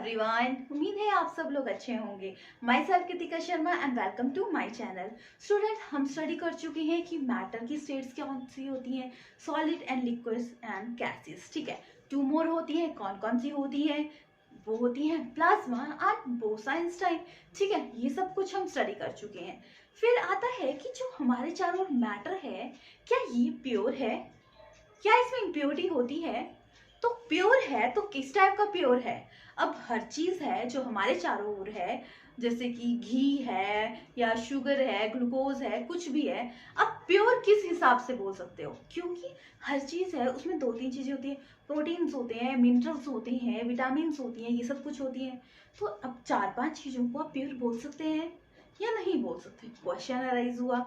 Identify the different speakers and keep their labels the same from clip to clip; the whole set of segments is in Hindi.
Speaker 1: एवरीवन, उम्मीद है आप सब लोग अच्छे होंगे। Myself Kritika Sharma and welcome to my channel. Student, हम स्टडी कर चुके हैं कि मैटर की स्टेट्स कौन सी होती हैं, solid and liquids and gases. ठीक है, टू मोर होती हैं। कौन कौन सी होती हैं? वो होती हैं प्लाज्मा एंड बोस-आइंस्टाइन। ठीक है, ये सब कुछ हम स्टडी कर चुके हैं। फिर आता है कि जो हमारे चारों मैटर है, क्या ये प्योर है? क्या इसमें इम्प्योरिटी होती है? तो प्योर है तो किस टाइप का प्योर है? अब हर चीज है जो हमारे चारों ओर है, जैसे कि घी है या शुगर है, ग्लूकोज है, कुछ भी है। अब प्योर किस हिसाब से बोल सकते हो? क्योंकि हर चीज है उसमें दो तीन चीजें होती है, प्रोटीन्स होते हैं, मिनरल्स होते हैं, विटामिन होती हैं, ये सब कुछ होती है। तो अब चार पांच चीजों को आप प्योर बोल सकते हैं या नहीं बोल सकते? क्वेश्चन अराइज हुआ।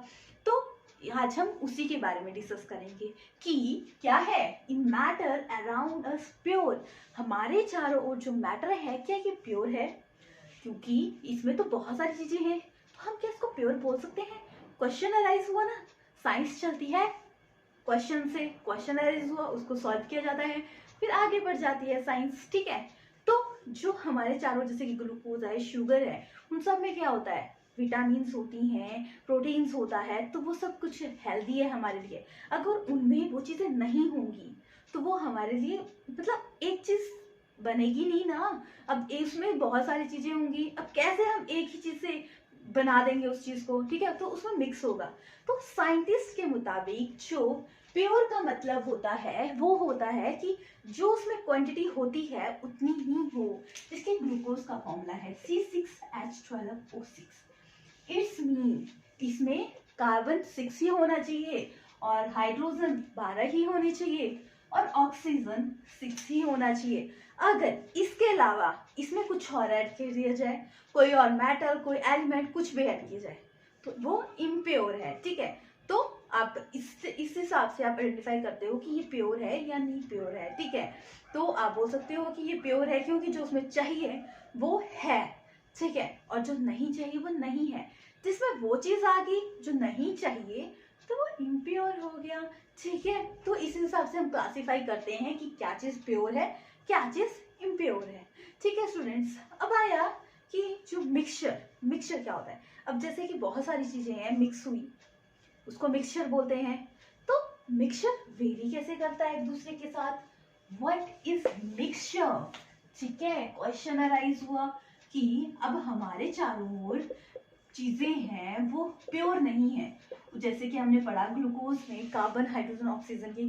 Speaker 1: तो आज हम उसी के बारे में डिस्कस करेंगे कि क्या है इन मैटर अराउंड अस प्योर। हमारे चारों ओर जो मैटर है, क्या ये प्योर है? क्योंकि इसमें तो बहुत सारी चीजें हैं, तो हम क्या इसको प्योर बोल सकते हैं? क्वेश्चन अराइज हुआ ना, साइंस चलती है क्वेश्चन से। क्वेश्चन अराइज हुआ, उसको सॉल्व किया जाता है, फिर आगे बढ़ जाती है साइंस। ठीक है, तो जो हमारे चारों, जैसे कि ग्लूकोज है, शुगर है, उन सब में क्या होता है? विटामिन्स होती हैं, प्रोटीन्स होता है, तो वो सब कुछ हेल्दी है हमारे लिए। अगर उनमें वो चीजें नहीं होंगी तो वो हमारे लिए, मतलब एक चीज बनेगी नहीं ना। अब इसमें बहुत सारी चीजें होंगी, अब कैसे हम एक ही चीज से बना देंगे उस चीज को? ठीक है, तो उसमें मिक्स होगा। तो साइंटिस्ट के मुताबिक जो प्योर का मतलब होता है वो होता है कि जो उसमें क्वांटिटी होती है उतनी ही हो। इसके ग्लूकोज का फॉर्मूला है C6H12O6। इट्स मीन इसमें कार्बन 6 ही होना चाहिए और हाइड्रोजन 12 ही होने चाहिए और ऑक्सीजन 6 ही होना चाहिए। अगर इसके अलावा इसमें कुछ और ऐड कर दिया जाए, कोई और मेटल, कोई एलिमेंट, कुछ भी ऐड किया जाए, तो वो इम्प्योर है। ठीक है, तो आप इस हिसाब से आप आइडेंटिफाई करते हो कि ये प्योर है या नहीं प्योर है। ठीक है, तो आप बोल सकते हो कि ये प्योर है क्योंकि जो उसमें चाहिए वो है। ठीक है, और जो नहीं चाहिए वो नहीं है। जिसमें वो चीज आ गई जो नहीं चाहिए तो वो इम्प्योर हो गया। ठीक है, तो इस हिसाब से हम क्लासिफाई करते हैं कि क्या चीज प्योर है, क्या चीज इम्प्योर है। ठीक है स्टूडेंट्स, अब आया कि जो मिक्सचर, मिक्सचर क्या होता है? अब जैसे कि बहुत सारी चीजें हैं मिक्स हुई, उसको मिक्सचर बोलते हैं। तो मिक्सचर वेरी कैसे करता है एक दूसरे के साथ? What is mixture? ठीक है, क्वेश्चन अराइज हुआ कि अब हमारे चारों ओर चीजें हैं वो प्योर नहीं है। जैसे कि हमने पढ़ा ग्लूकोज में कार्बन, हाइड्रोजन, ऑक्सीजन की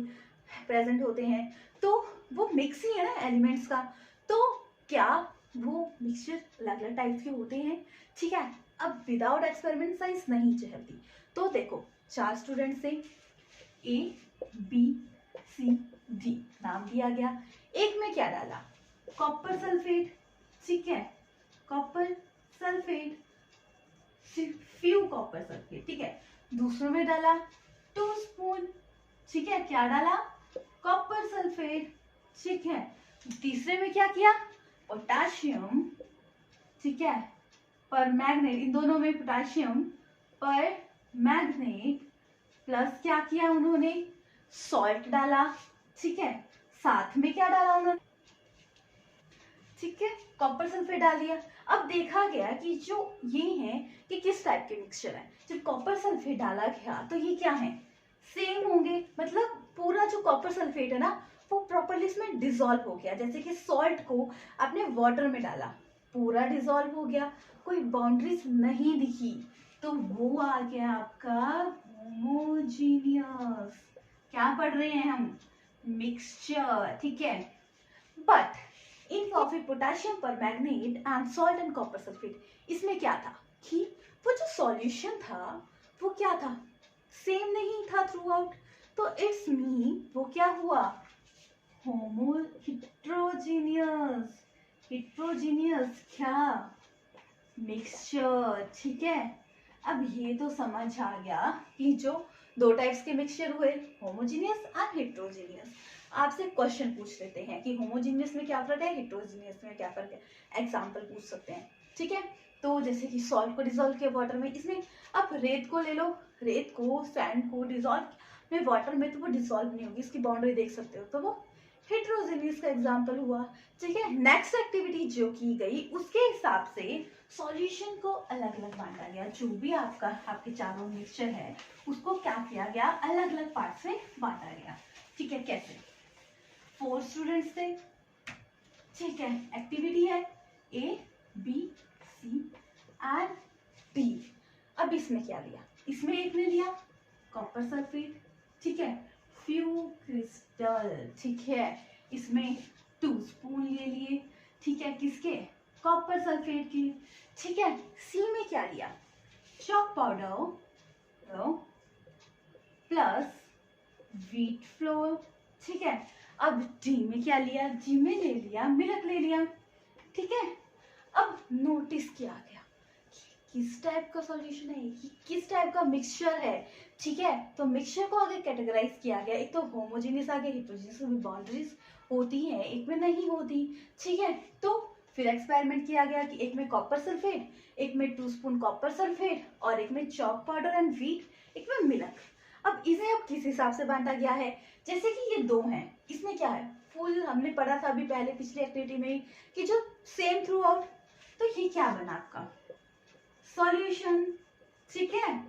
Speaker 1: प्रेजेंट होते हैं, तो वो मिक्स ही है ना एलिमेंट्स का। तो क्या वो मिक्सचर अलग अलग टाइप के होते हैं? ठीक है, अब विदाउट एक्सपेरिमेंट साइंस नहीं चलती। तो देखो, चार स्टूडेंट से A B C D नाम दिया गया। एक में क्या डाला? Copper sulphate. ठीक है, copper sulphate, few copper sulphate. ठीक है, दूसरों में डाला 2 स्पून। ठीक है, क्या डाला? Copper sulphate. ठीक है, तीसरे में क्या किया? पोटाशियम। ठीक है, पर मैग्नेट, इन दोनों में पोटाशियम पर मैग्नेट प्लस क्या किया उन्होंने? सॉल्ट डाला। ठीक है, साथ में क्या डाला उन्होंने? ठीक है, कॉपर सल्फेट डाल दिया। अब देखा गया कि जो ये है कि किस टाइप के मिक्सचर है। जब कॉपर सल्फेट डाला गया तो ये क्या है? सेम होंगे, मतलब पूरा जो कॉपर सल्फेट है ना वो प्रॉपर्ली इसमें डिसॉल्व हो गया। जैसे कि सॉल्ट को आपने वाटर में डाला, पूरा डिसॉल्व हो गया, कोई बाउंड्रीज नहीं दिखी, तो वो आ गया आपका होमोजीनियस। क्या पढ़ रहे हैं हम? मिक्सचर। ठीक है, बट इन कॉफी पोटेशियम पर magnet and salt and copper sulphate, इसमें क्या था कि वो जो सॉल्यूशन था वो क्या था? सेम नहीं था थ्रू आउट। तो इट्स मीन वो क्या हुआ? होमो हिट्रोजीनियस। हिट्रोजीनियस क्या? मिक्सचर। ठीक है, अब ये तो समझ आ गया कि जो दो टाइप्स के मिक्सचर हुए, होमोजीनियस एंड हेट्रोजीनियस। आपसे क्वेश्चन पूछ लेते हैं कि होमोजीनियस में क्या फर्क है, हेट्रोजीनियस में क्या फर्क है। एग्जांपल पूछ सकते हैं। ठीक है, तो जैसे कि सॉल्ट को डिसॉल्व किया वाटर में, इसमें आप रेत को ले लो, रेत को, सैंड को डिसॉल्व में वाटर में, तो वो डिसॉल्व नहीं होगी, इसकी बाउंड्री देख सकते हो, तो वो हेट्रोजेनियस का एग्जाम्पल हुआ। ठीक है, नेक्स्ट एक्टिविटी जो की गई उसके हिसाब से सॉल्यूशन को अलग अलग बांटा गया। जो भी आपके चारों मिक्सचर है उसको क्या किया गया, अलग अलग पार्ट्स में बांटा गया। ठीक है, कैसे? 4 स्टूडेंट्स थे। ठीक है, एक्टिविटी है A, B, C and D। अब इसमें क्या लिया, इसमें एक ने लिया कॉपर सल्फेट। ठीक है, फ्यू क्रिस्टल। ठीक है, इसमें 2 स्पून ले लिए। ठीक है, किसके? कॉपर सल्फेट के। ठीक है, सी में क्या लिया, chalk powder plus wheat flour. ठीक है, अब डी में क्या लिया, जी में ले लिया मिल्क ले लिया। ठीक है, अब नोटिस किया गया किस टाइप का सॉल्यूशन है, ये किस टाइप का मिक्सचर है। ठीक है, तो मिक्सचर को आगे कैटेगराइज किया गया, एक तो होमोजेनियस आगे हेट्रोजेनियस में बाउंड्रीज होती है, एक में नहीं होती। ठीक है, तो फिर एक्सपेरिमेंट किया गया कि एक में कॉपर सल्फेट, एक में 2 स्पून कॉपर सल्फेट और एक में चॉक पाउडर एंड व्हीट, एक में मिल्क। अब इसे अब किस हिसाब से बांटा गया है, जैसे कि ये 2 हैं, इसमें क्या है, फुल हमने पढ़ा था अभी पहले पिछली एक्टिविटी में कि जो सेम थ्रू आउट, तो ये क्या बना आपका सॉल्यूशन। ठीक है,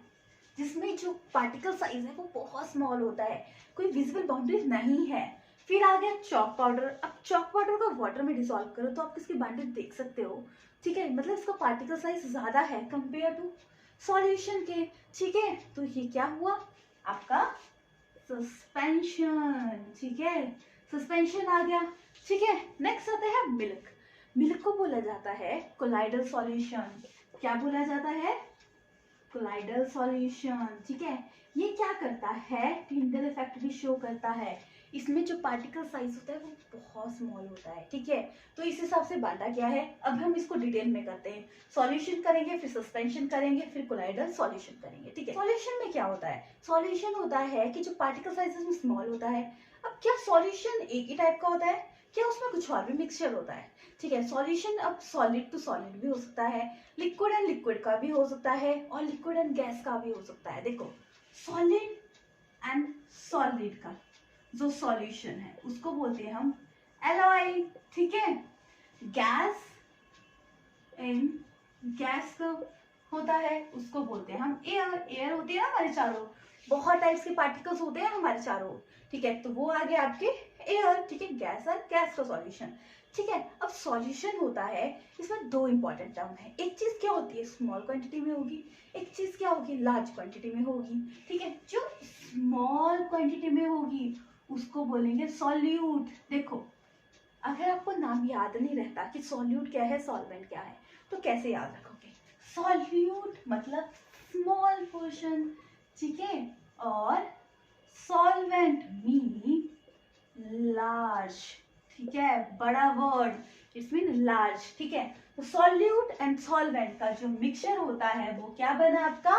Speaker 1: जिसमें जो पार्टिकल साइज है वो बहुत स्मॉल होता है, कोई विजिबल बाउंड्री नहीं है। फिर आ गया चॉक पाउडर। अब चॉक पाउडर को वाटर में डिसॉल्व करो तो आप इसकी बाउंड्री देख सकते हो। ठीक है, मतलब इसका पार्टिकल साइज ज्यादा है कंपेयर टू सॉल्यूशन के। ठीक है, तो ये क्या हुआ आपका सस्पेंशन। ठीक है, सस्पेंशन आ गया। ठीक है, नेक्स्ट आता है मिल्क। मिल्क को बोला जाता है कोलाइडल सॉल्यूशन। क्या बोला जाता है, कोलाइडल सॉल्यूशन। ठीक है, ये क्या करता है, टिंडल इफेक्ट भी शो करता है। इसमें जो पार्टिकल साइज होता है वो बहुत स्मॉल होता है। ठीक है, तो इस हिसाब से बांटा गया है। अब हम इसको डिटेल में करते हैं, सॉल्यूशन करेंगे, फिर सस्पेंशन करेंगे, फिर कोलाइडल सॉल्यूशन करेंगे। ठीक है, सॉल्यूशन में क्या होता है, सॉल्यूशन होता है कि जो पार्टिकल साइज में स्मॉल होता है। अब क्या सॉल्यूशन एक ही टाइप का होता है, क्या उसमें कुछ और भी मिक्सचर होता है। ठीक है, सॉल्यूशन अब सॉलिड टू सॉलिड भी हो सकता है, लिक्विड एंड लिक्विड का भी हो सकता है, और लिक्विड एंड गैस का भी हो सकता है। देखो, सॉलिड एंड सॉलिड का जो सॉल्यूशन है उसको बोलते हैं हम एलॉय। ठीक है, गैस इन गैस का होता है उसको बोलते हैं हम एयर। एयर होती है ना हमारे चारों, बहुत टाइप्स के पार्टिकल्स होते हैं हमारे चारों। ठीक है, तो वो आ गए आपके एयर। ठीक है, गैस और गैस का सॉल्यूशन। ठीक है, अब सॉल्यूशन होता है, इसमें 2 इंपॉर्टेंट टर्म है। एक चीज क्या होती है स्मॉल क्वांटिटी में होगी, एक चीज क्या होगी लार्ज क्वांटिटी में होगी। ठीक है, जो स्मॉल क्वांटिटी में होगी उसको बोलेंगे सॉल्यूट। देखो, अगर आपको नाम याद नहीं रहता कि सॉल्यूट क्या है सॉल्वेंट क्या है, तो कैसे याद रखोगे, सॉल्यूट मतलब स्मॉल पोर्शन। ठीक है, और सॉल्वेंट मीन लार्ज। ठीक है, बड़ा वर्ड, इट्स मीन लार्ज। ठीक है, तो सॉल्यूट एंड सॉल्वेंट का जो मिक्सचर होता है वो क्या बना आपका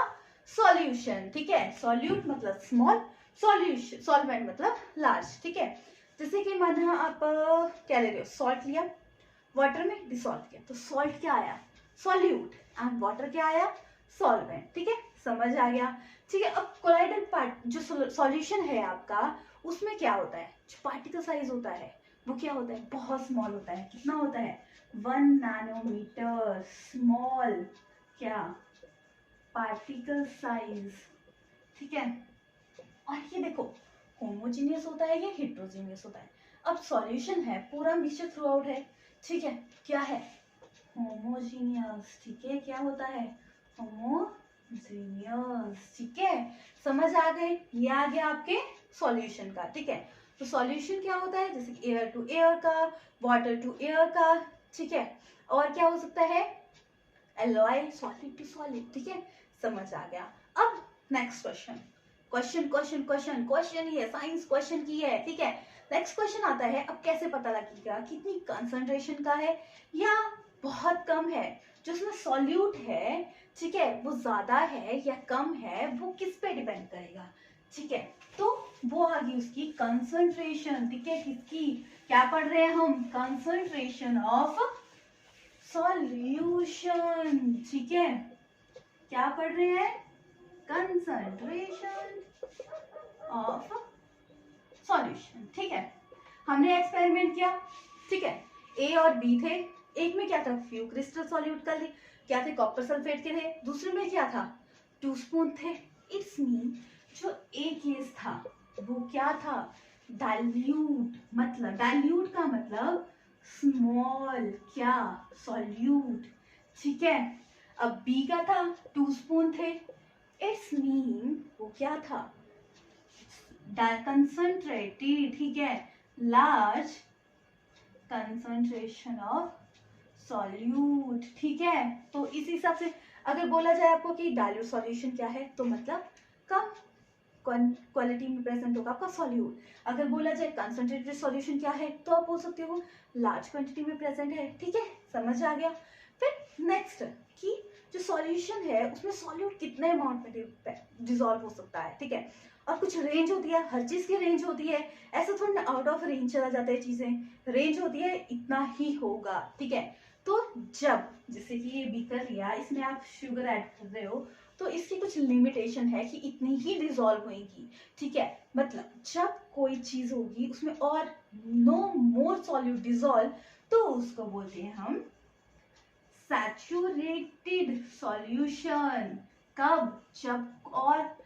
Speaker 1: सॉल्यूशन। ठीक है, सॉल्यूट मतलब स्मॉल, सॉल्यूशन सॉल्वेंट मतलब लार्ज। ठीक है, जैसे कि माना आप क्या ले रहे हो, सॉल्ट लिया, वाटर में डिसॉल्व किया, तो सॉल्ट क्या आया सॉल्यूट एंड वाटर क्या आया सॉल्वेंट। ठीक है, समझ आ गया। ठीक है, अब कोलाइडल पार्ट जो सॉल्यूशन है आपका, उसमें क्या होता है, जो पार्टिकल साइज होता है वो क्या होता है, बहुत स्मॉल होता है। कितना होता है 1 नैनोमीटर स्मॉल, क्या पार्टिकल साइज। ठीक है, और ये देखो होमोजीनियस होता है या हेट्रोजीनियस होता है। अब सॉल्यूशन है पूरा मिक्सचर थ्रू आउट है। ठीक है, क्या है होमोजीनियस। ठीक है, क्या होता है होमोजीनियस। ठीक है, समझ आ गए, ये आ गया आपके सॉल्यूशन का। ठीक है, तो सॉल्यूशन क्या होता है, जैसे कि एयर टू एयर का, वाटर टू एयर का। ठीक है, और क्या हो सकता है एलॉय, सॉलिड टू सॉलिड। ठीक है, समझ आ गया। अब next question, question question question question ही है, साइंस क्वेश्चन की है। ठीक है, नेक्स्ट क्वेश्चन आता है, अब कैसे पता लगेगा कितनी कंसंट्रेशन का है या बहुत कम है, जो उसमें सॉल्यूट है। ठीक है, वो ज्यादा है या कम है, वो किस पे डिपेंड करेगा। ठीक है, तो वो आ गई उसकी कंसंट्रेशन। ठीक है, किसकी, क्या पढ़ रहे हैं हम, कंसंट्रेशन ऑफ सॉल्यूशन। ठीक है, क्या पढ़ रहे हैं, कंसंट्रेशन ऑफ सॉल्यूशन। ठीक है, हमने एक्सपेरिमेंट किया, ठीक है, ए और बी थे, एक में क्या था फ्यू क्रिस्टल सॉल्यूट कर ली, क्या थे कॉपर सल्फेट के थे, दूसरे में क्या था 2 स्पून थे। इट्स मीन जो ए केस था वो क्या था डाइल्यूट, मतलब डाइल्यूट का मतलब स्मॉल क्या सॉल्यूट, ठीक है। अब बी का था 2 स्पून थे, इट्स मीन वो क्या था कंसंट्रेटेड, ठीक है, लार्ज कंसंट्रेशन ऑफ सॉल्यूट, ठीक है। तो इस हिसाब से अगर बोला जाए आपको कि डाइल्यूट सॉल्यूशन क्या है तो मतलब कम क्वालिटी में प्रेजेंट होगा आपका सॉल्यूट। अगर बोला जाए कंसंट्रेटेड सॉल्यूशन क्या है तो आप बोल सकते हो लार्ज क्वांटिटी में प्रेजेंट है, ठीक है, समझ आ गया। फिर नेक्स्ट कि जो सॉल्यूशन है उसमें सॉल्यूट कितने अमाउंट में डिसॉल्व हो सकता है, ठीक है, और कुछ रेंज होती है, हर चीज की रेंज होती है, ऐसा थोड़ा ना आउट ऑफ रेंज चला जाता है चीजें, रेंज होती है इतना ही होगा, ठीक है। तो जब जैसे कि ये बीकर लिया, इसमें आप शुगर ऐड कर रहे हो तो इसकी कुछ लिमिटेशन है कि इतनी ही डिसॉल्व होगी, ठीक है। मतलब जब कोई चीज होगी उसमें और नो मोर सॉल्यूट डिसॉल्व तो उसको बोलते हैं हम सैचुरेटेड सॉल्यूशन। कब, जब और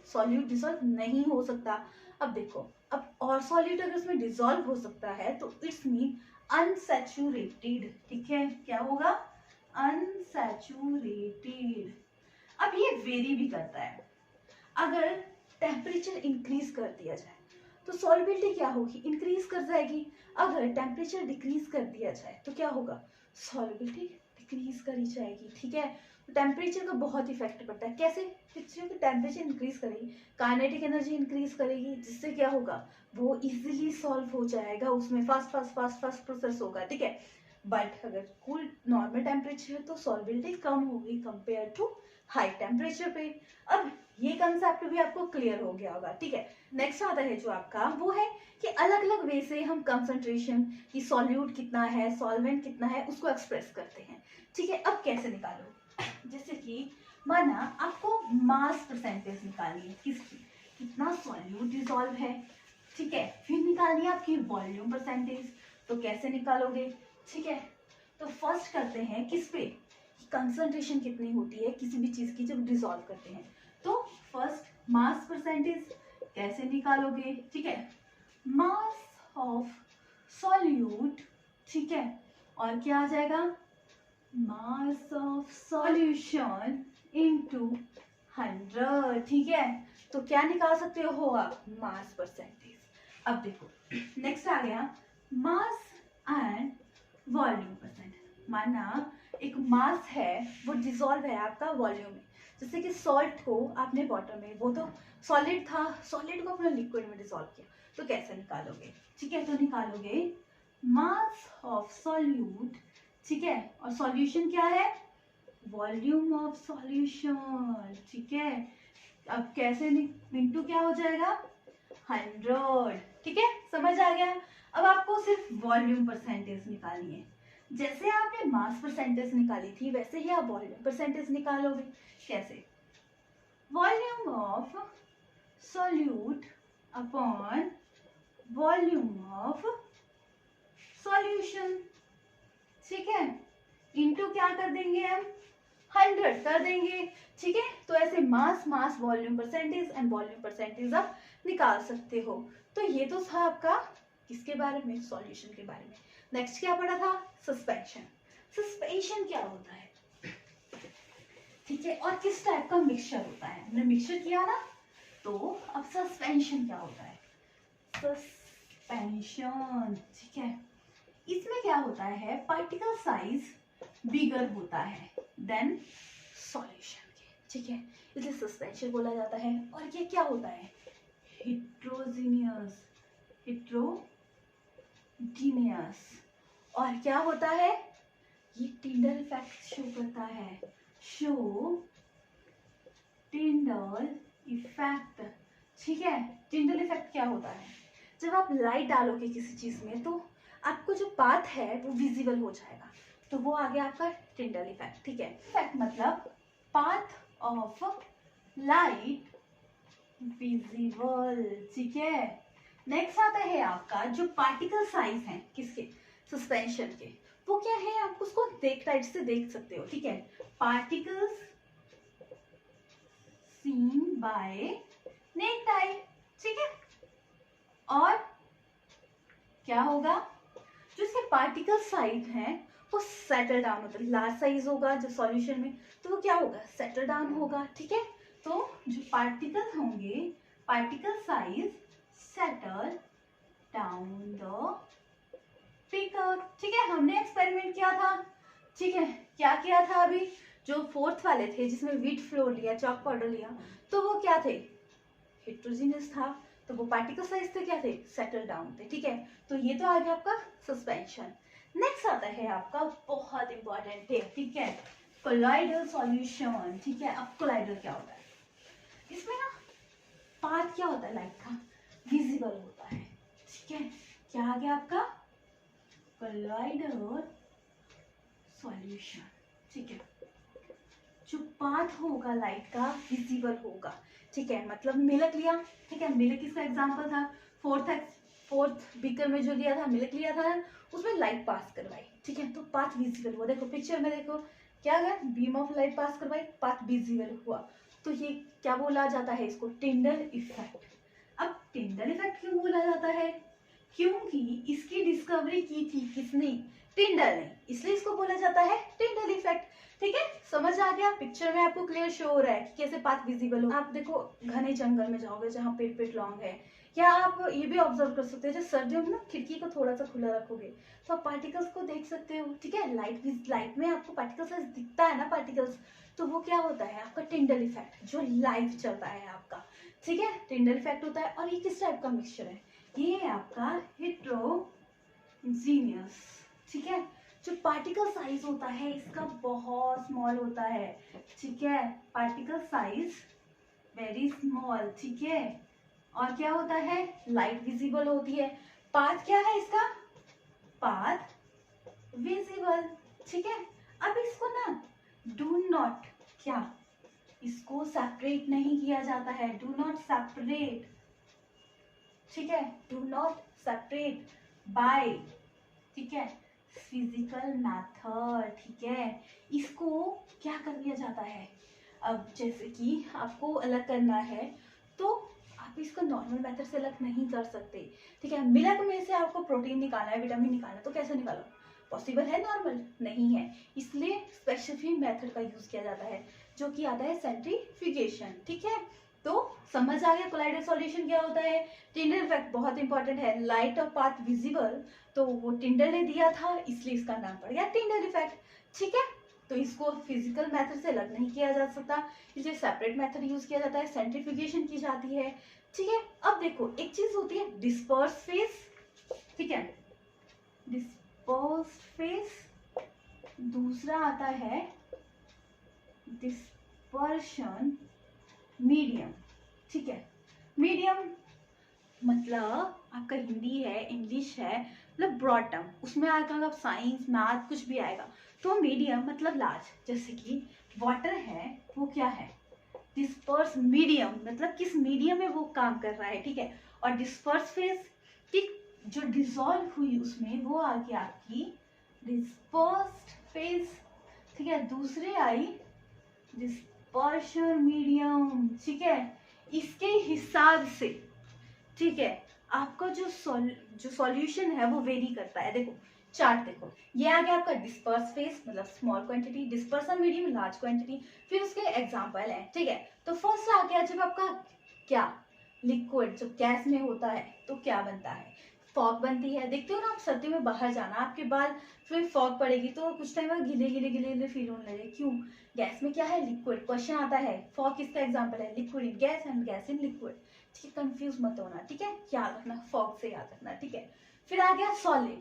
Speaker 1: सॉल्यूट डिसॉल्व नहीं हो सकता। अब देखो, अब और सॉल्यूट अगर उसमें डिसॉल्व हो सकता है तो इट्स मीन अनसैचुरेटेड, ठीक है, क्या होगा अनसैचुरेटेड। अब ये वेरी भी करता है, अगर टेम्परेचर इंक्रीज कर दिया जाए तो सॉल्युबिलिटी क्या होगी इंक्रीज कर जाएगी, अगर टेम्परेचर डिक्रीज कर दिया जाए तो क्या होगा सॉल्युबिलिटी डिक्रीज करी जाएगी, ठीक है। तो टेम्परेचर का बहुत इफेक्ट पड़ता है, कैसे, क्योंकि टेम्परेचर इंक्रीज करेगी काइनेटिक एनर्जी इंक्रीज करेगी, जिससे क्या होगा वो इजीली सॉल्व हो जाएगा, उसमें fast fast fast fast process होगा, ठीक है। बट अगर कूल नॉर्मल टेम्परेचर है तो सॉल्युबिलिटी कम होगी कंपेयर टू हाई टेम्परेचर पे। अब ये कंसेप्ट भी आपको क्लियर हो गया होगा, ठीक है। नेक्स्ट आता है जो आपका वो है कि अलग अलग वे से हम कंसंट्रेशन की सॉल्यूट कितना है सॉल्वेंट कितना है उसको एक्सप्रेस करते हैं, ठीक है। अब कैसे निकालो, जैसे कि माना आपको मास परसेंटेज निकालनी है किसकी, कितना सॉल्यूट डिसॉल्व है, ठीक है, फिर निकालनी है आपकी वॉल्यूम परसेंटेज, तो कैसे निकालोगे, ठीक है। तो फर्स्ट करते हैं किस पे, कंसंट्रेशन कितनी होती है किसी भी चीज की जब डिसॉल्व करते हैं, तो फर्स्ट मास परसेंटेज कैसे निकालोगे, ठीक है, मास ऑफ सॉल्यूट, ठीक है, और क्या आ जाएगा मास ऑफ सॉल्यूशन इनटू 100, ठीक है। तो क्या निकाल सकते हो आप मास परसेंटेज। अब देखो नेक्स्ट आ गया मास एंड वॉल्यूम परसेंटेज। माना एक मास है वो डिसॉल्व है आपका वॉल्यूम में, जैसे कि सॉल्ट को आपने वाटर में, वो तो सॉलिड था, सॉलिड को अपने लिक्विड में डिसॉल्व किया, तो कैसे निकालोगे, ठीक है। तो निकालोगे मास ऑफ सॉल्यूट, ठीक है, और सॉल्यूशन क्या है वॉल्यूम ऑफ सॉल्यूशन, ठीक है। अब कैसे इनटू क्या हो जाएगा 100, ठीक है, समझ आ गया। अब आपको सिर्फ वॉल्यूम परसेंटेज निकालनी है, जैसे आपने मास परसेंटेज निकाली थी वैसे ही आप वॉल्यूम परसेंटेज निकालोगे, कैसे volume of solute upon volume of solution, ठीक है, इनटू क्या कर देंगे हम 100 कर देंगे, ठीक है। तो ऐसे mass mass volume percentage and volume percentage आप निकाल सकते हो। तो ये तो था आपका किसके बारे में सॉल्यूशन के बारे में। नेक्स्ट क्या पढ़ा था सस्पेंशन। सस्पेंशन क्या होता है, ठीक है, और किस टाइप का मिक्सचर होता है, हमने मिक्सचर किया ना। तो अब सस्पेंशन क्या होता है, सस्पेंशन, ठीक है, इसमें क्या होता है पार्टिकल साइज बिगर होता है देन सॉल्यूशन के, ठीक है, इसलिए सस्पेंशन बोला जाता है। और ये क्या होता है हिट्रोजीनियस, हिट्रोजीनियस, और क्या होता है ये टिंडल इफेक्ट शो करता है, शो टिंडल इफेक्ट, ठीक है। टिंडल इफेक्ट क्या होता है, जब आप लाइट डालोगे किसी चीज में तो आपको जो पाथ है वो विजिबल हो जाएगा, तो वो आ गया आपका टिंडल इफेक्ट, ठीक है। इफेक्ट मतलब पाथ ऑफ लाइट विजिबल, ठीक है। नेक्स्ट आता है आपका जो पार्टिकल साइज है किसके, सस्पेंशन के, वो क्या है आप उसको टाइट से देख सकते हो, ठीक है। Particles seen by naked eye, ठीक है। और क्या होगा, जो इसके पार्टिकल साइज है वो सेटल डाउन होता है, लार्ज साइज होगा जो सॉल्यूशन में, तो वो क्या होगा, सेटल डाउन होगा, ठीक है। तो जो पार्टिकल होंगे, particle size settle down the speaker, ठीक है। हमने एक्सपेरिमेंट किया था, ठीक है। क्या किया था अभी, जो फोर्थ वाले थे जिसमें व्हीट फ्लोर लिया, चॉक पाउडर लिया, तो वो क्या थे, हेट्रोजीनियस था, तो वो पार्टिकल साइज थे क्या थे, सेटल डाउन थे, ठीक है। तो ये तो आ गया आपका सस्पेंशन। नेक्स्ट आता है आपका बहुत इंपॉर्टेंट है, ठीक है, कोलाइडल सॉल्यूशन, ठीक है। अब कोलाइडल क्या होता है, इसमें ना पाथ क्या होता है लाइट का, विजिबल होता है, ठीक है। क्या आ गया आपका, कोलाइडल सॉल्यूशन, ठीक है। जो पाथ होगा लाइट का विजिबल होगा, ठीक है। मतलब मिल्क लिया, ठीक है, मिल्क इसका एग्जांपल था, फोर्थ बीकर में जो लिया था, मिल्क लिया था, उसमें लाइट पास करवाई, ठीक है, तो पाथ विजिबल हुआ। देखो पिक्चर में देखो क्या है, बीम ऑफ लाइट पास करवाई, पाथ विजिबल हुआ, तो ये क्या बोला जाता है, इसको टिंडल इफेक्ट। अब टिंडल इफेक्ट क्यों बोला जाता है, क्योंकि इसकी डिस्कवरी की थी किसने, टिंडल ने, इसलिए इसको बोला जाता है टिंडल इफेक्ट, ठीक है। समझ आ गया, पिक्चर में आपको क्लियर शो हो रहा है कि कैसे पाथ विजिबल हो। आप देखो घने जंगल में जाओगे जहाँ पेड़ पेड़ लॉन्ग है, या आप ये भी ऑब्जर्व कर सकते हो, जब सर्दियों में ना खिड़की को थोड़ा सा खुला रखोगे तो आप पार्टिकल्स को देख सकते हो, ठीक है। लाइट में आपको पार्टिकल्स दिखता है ना, पार्टिकल्स, तो वो क्या होता है आपका टिंडल इफेक्ट, जो लाइट चलता है आपका, ठीक है, टिंडल इफेक्ट होता है। और ये किस टाइप का मिक्सचर है, ये है आपका हेट्रोजीनियस, ठीक है। जो पार्टिकल साइज होता है इसका बहुत स्मॉल होता है, ठीक है, पार्टिकल साइज वेरी स्मॉल, ठीक है। और क्या होता है, लाइट विजिबल होती है, पाथ क्या है इसका, पाथ विजिबल, ठीक है। अब इसको ना डू नॉट, क्या, इसको सेपरेट नहीं किया जाता है, डू नॉट सेपरेट, ठीक है, डू नॉट सेपरेट बाय, ठीक है, फिजिकल मैथड, ठीक है। इसको क्या कर दिया जाता है, अब जैसे कि आपको अलग करना है तो आप इसको नॉर्मल मेथड से अलग नहीं कर सकते, ठीक है। मिल्क में से आपको प्रोटीन निकालना है, विटामिन निकालना है, तो कैसे निकालो, पॉसिबल है, नॉर्मल नहीं है, इसलिए स्पेसिफिक मेथड का यूज किया जाता है जो कि आता है सेंट्रीफ्यूगेशन, ठीक है। तो समझ आ गया कोलाइडल सॉल्यूशन क्या होता है। टिंडल इफेक्ट बहुत इंपॉर्टेंट है, लाइट और पाथ विजिबल, तो वो टिंडल ने दिया था इसलिए इसका नाम पड़ गया टिंडल इफेक्ट, ठीक है। तो इसको फिजिकल मेथड से अलग नहीं किया जा सकता, इसलिए सेपरेट मेथड यूज किया जाता है, सेंट्रीफ्यूगेशन की जाती है, ठीक है। अब देखो एक चीज होती है डिस्पर्स फेज, ठीक है, डिस्पर्स फेज, दूसरा आता है डिस्पर्शन मीडियम, ठीक है। मीडियम मतलब आपका हिंदी है, इंग्लिश है, मतलब ब्रॉड टर्म, उसमें आएगा आप साइंस मैथ कुछ भी आएगा, तो मीडियम मतलब लार्ज, जैसे कि वाटर है वो क्या है, डिस्पर्स मीडियम, मतलब किस मीडियम में वो काम कर रहा है, ठीक है। और डिस्पर्स फेज की जो डिसॉल्व हुई उसमें वो आ गया आपकी डिस्पर्स्ड फेज, ठीक है। दूसरी आई डिस्पर्शन मीडियम, ठीक है। इसके हिसाब से, ठीक है, आपका जो सॉल्यूशन है वो वेरी करता है। देखो चार्ट देखो, ये आ गया आपका डिस्पर्स फेज मतलब small quantity, dispersion medium large quantity, फिर उसके एग्जांपल है, ठीक है। तो फर्स्ट आ गया जब आपका क्या, लिक्विड जब गैस में होता है तो क्या बनता है, फॉग बनती है। देखते हो ना आप सर्दियों में बाहर जाना, आपके बाल फिर फॉग पड़ेगी तो कुछ टाइम बाद गिले गिले गिले गिले फील होने लगे, क्यों, गैस में क्या है, लिक्विड। क्वेश्चन आता है फॉग किसका एग्जांपल है, liquid in gas and gas in liquid, ठीक है। कंफ्यूज मत होना, ठीक है, याद रखना, फॉग से याद रखना, ठीक है। फिर आ गया सॉलिड,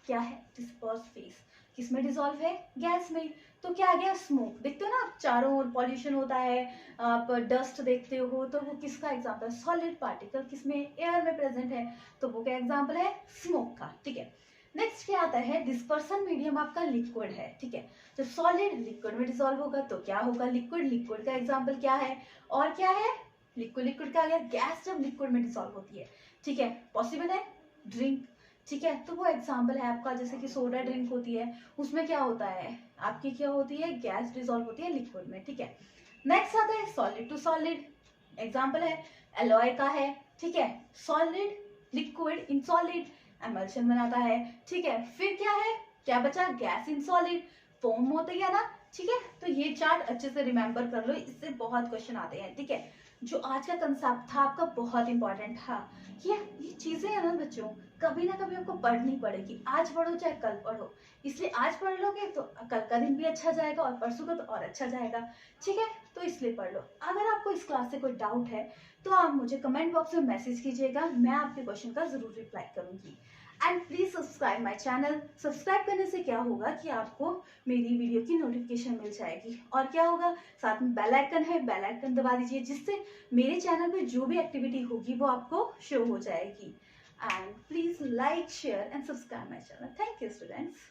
Speaker 1: क्या है, डिस्पर्स फेज, किसमें डिसॉल्व है, गैस में। तो क्या आ गया, स्मोक। देखते हो ना आप चारों ओर पॉल्यूशन होता है, आप डस्ट देखते हो, तो वो किसका एग्जांपल है, सॉलिड पार्टिकल किसमें, एयर में प्रेजेंट है, तो वो क्या एग्जांपल है, स्मोक का, ठीक है। नेक्स्ट क्या आता है, डिस्पर्सन मीडियम आपका लिक्विड है, ठीक है। जब सॉलिड लिक्विड में डिसॉल्व होगा तो क्या होगा, लिक्विड, लिक्विड का एग्जांपल क्या है, और क्या है, लिक्विड, लिक्विड का आ गया, गैस जब लिक्विड में डिसॉल्व होती है, ठीक है, पॉसिबल है ड्रिंक, ठीक है, तो वो एग्जाम्पल है आपका, जैसे कि सोडा ड्रिंक होती है, उसमें क्या होता है आपकी, क्या होती है, गैस डिजोल्व होती है लिक्विड में, ठीक है। नेक्स्ट आता है सॉलिड टू सॉलिड, एग्जाम्पल है एलॉय का है, ठीक है, solid liquid in solid, emulsion बनाता है, ठीक है। फिर क्या है, क्या बचा, गैस इन सॉलिड, फोम होती है ना, ठीक है। तो ये चार्ट अच्छे से रिमेंबर कर लो, इससे बहुत क्वेश्चन आते हैं, ठीक है। जो आज का कंसेप्ट था आपका बहुत इंपॉर्टेंट था, ये चीजें है ना बच्चों, कभी ना कभी आपको पढ़नी पड़ेगी, आज पढ़ो चाहे कल पढ़ो, इसलिए आज पढ़ लोगे तो कल का दिन भी अच्छा जाएगा और परसों का तो और अच्छा जाएगा, ठीक है। तो इसलिए पढ़ लो। अगर आपको इस क्लास से कोई डाउट है तो आप मुझे कमेंट बॉक्स में मैसेज कीजिएगा, मैं आपके क्वेश्चन का जरूर रिप्लाई करूंगी। And please subscribe my channel. Subscribe करने से क्या होगा कि आपको मेरी वीडियो की नोटिफिकेशन मिल जाएगी, और क्या होगा, साथ में बेल आइकन है, बेल आइकन दबा दीजिए, जिससे मेरे चैनल पे जो भी एक्टिविटी होगी वो आपको शो हो जाएगी। And please like, share and subscribe my channel. Thank you students.